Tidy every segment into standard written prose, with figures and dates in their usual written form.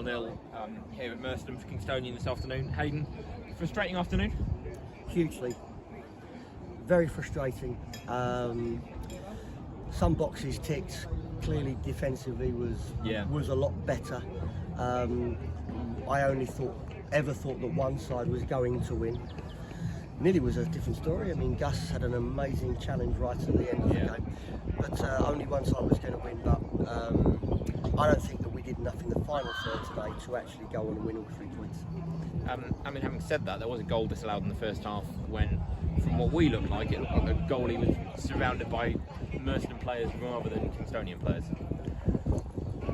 0-0 here at Merstham for Kingstonian this afternoon. Hayden, frustrating afternoon? Hugely. Very frustrating. Some boxes ticked. Clearly defensively was a lot better. I only ever thought that one side was going to win. Nearly was a different story. I mean, Gus had an amazing challenge right at the end of the game, but only one side was going to win. But I don't think that we did enough in the final third today to actually go on and win all 3 points. I mean, having said that, there was a goal disallowed in the first half when, from what we looked like, it looked like the goalie was surrounded by Merstham players rather than Kingstonian players.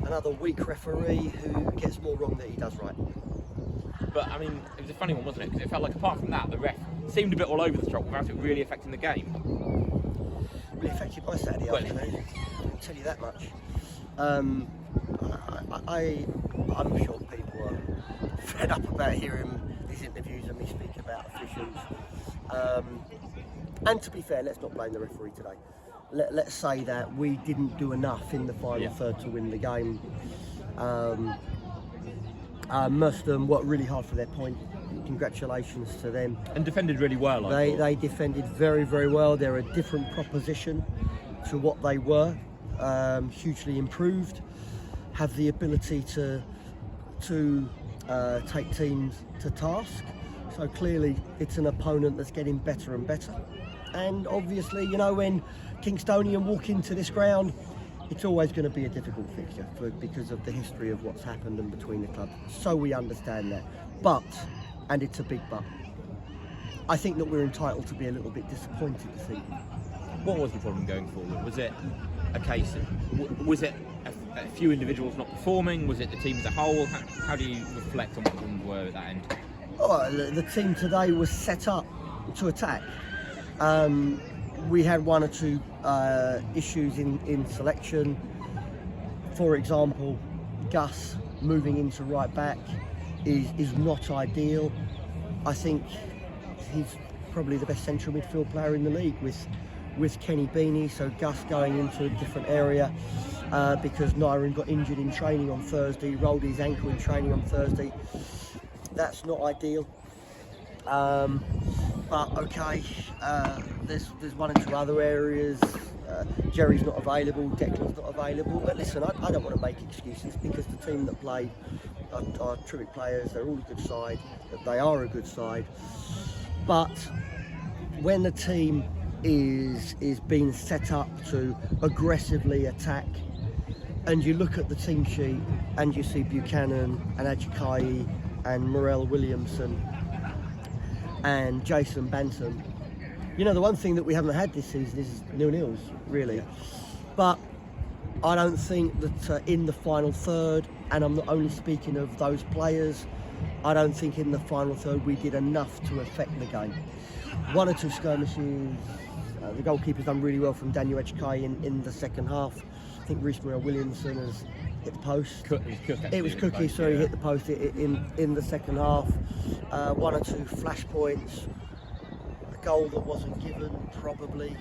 Another weak referee who gets more wrong than he does right. But I mean, it was a funny one, wasn't it? Because it felt like, apart from that, the ref seemed a bit all over the shop without it really affecting the game. Really affected my Saturday afternoon. I can tell you that much. I'm sure people are fed up about hearing these interviews and me speak about officials. And to be fair, let's not blame the referee today. Let's say that we didn't do enough in the final third to win the game. Merstham worked really hard for their point. Congratulations to them. And defended really well. They defended very, very well. They're a different proposition to what they were. Hugely improved. Have the ability to take teams to task. So clearly, it's an opponent that's getting better and better. And obviously, you know, when Kingstonian walk into this ground, it's always going to be a difficult fixture because of the history of what's happened in between the clubs. So we understand that. But, and it's a big but, I think that we're entitled to be a little bit disappointed this evening. What was the problem going forward? Was it a case of, was it a few individuals not performing? Was it the team as a whole? How do you reflect on what problems were at that end? Oh, the team today was set up to attack. We had one or two issues in selection. For example, Gus moving into right back is not ideal. I think he's probably the best central midfield player in the league with Kenny Beanie. So Gus going into a different area because Nyron got injured in training on Thursday, rolled his ankle in training on Thursday. That's not ideal. But okay, there's one or two other areas. Jerry's not available, Declan's not available. But listen, I don't want to make excuses because the team that played are terrific players. They're all a good side. They are a good side. But when the team is being set up to aggressively attack, and you look at the team sheet and you see Buchanan and Ajikai and Morel Williamson and Jason Bantam, you know, the one thing that we haven't had this season is 0-0s, really. But I don't think that in the final third, and I'm not only speaking of those players, I don't think in the final third we did enough to affect the game. One or two skirmishes, the goalkeeper's done really well from Daniel Ajikai in the second half. I think Reece Morel Williamson has hit the post. It was Cookie, sorry, hit the post in the second half. One or two flash points. A goal that wasn't given, probably.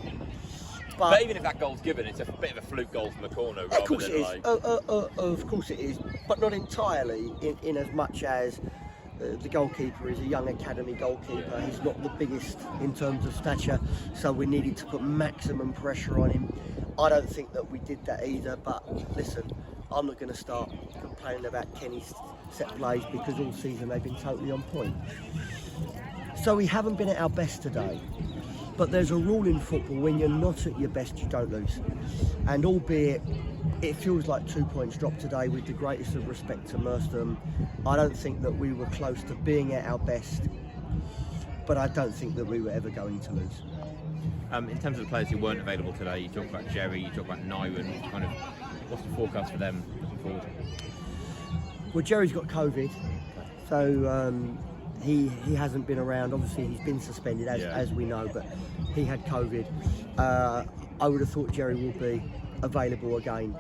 But even if that goal's given, it's a bit of a fluke goal from the corner. Of course it is. Of course it is, but not entirely. In as much as the goalkeeper is a young academy goalkeeper, he's not the biggest in terms of stature, so we needed to put maximum pressure on him. I don't think that we did that either. But listen, I'm not going to start complaining about Kenny's set plays because all season they've been totally on point. So we haven't been at our best today. But there's a rule in football: when you're not at your best, you don't lose. And albeit it feels like 2 points dropped today, with the greatest of respect to Merstham, I don't think that we were close to being at our best. But I don't think that we were ever going to lose. In terms of the players who weren't available today, you talked about Jerry, you talked about Nyron. What's the forecast for them looking forward? Well, Jerry's got COVID, so he hasn't been around. Obviously, he's been suspended, as we know, but he had COVID. I would have thought Jerry will be available again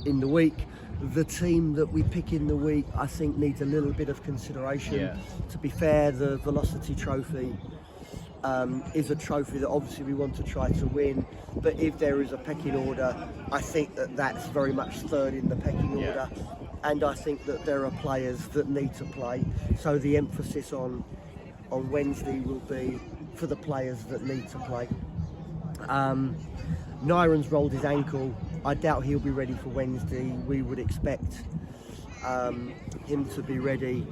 in the week. The team that we pick in the week, I think, needs a little bit of consideration. To be fair, the Velocity Trophy is a trophy that obviously we want to try to win, but if there is a pecking order, I think that that's very much third in the pecking Yeah. order, and I think that there are players that need to play. So the emphasis on Wednesday will be for the players that need to play. Nyron's rolled his ankle. I doubt he'll be ready for Wednesday. We would expect him to be ready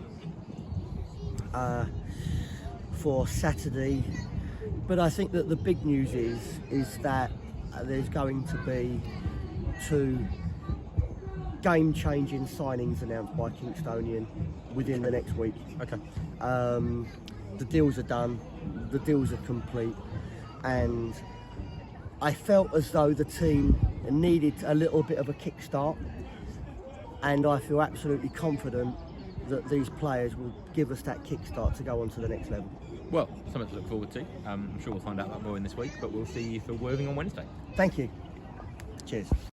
for Saturday. But I think that the big news is that there's going to be 2 game-changing signings announced by Kingstonian within the next week. Okay. The deals are done, the deals are complete, and I felt as though the team needed a little bit of a kickstart, and I feel absolutely confident that these players will give us that kickstart to go on to the next level. Well, something to look forward to. I'm sure we'll find out about more in this week, but we'll see you for Worthing on Wednesday. Thank you. Cheers.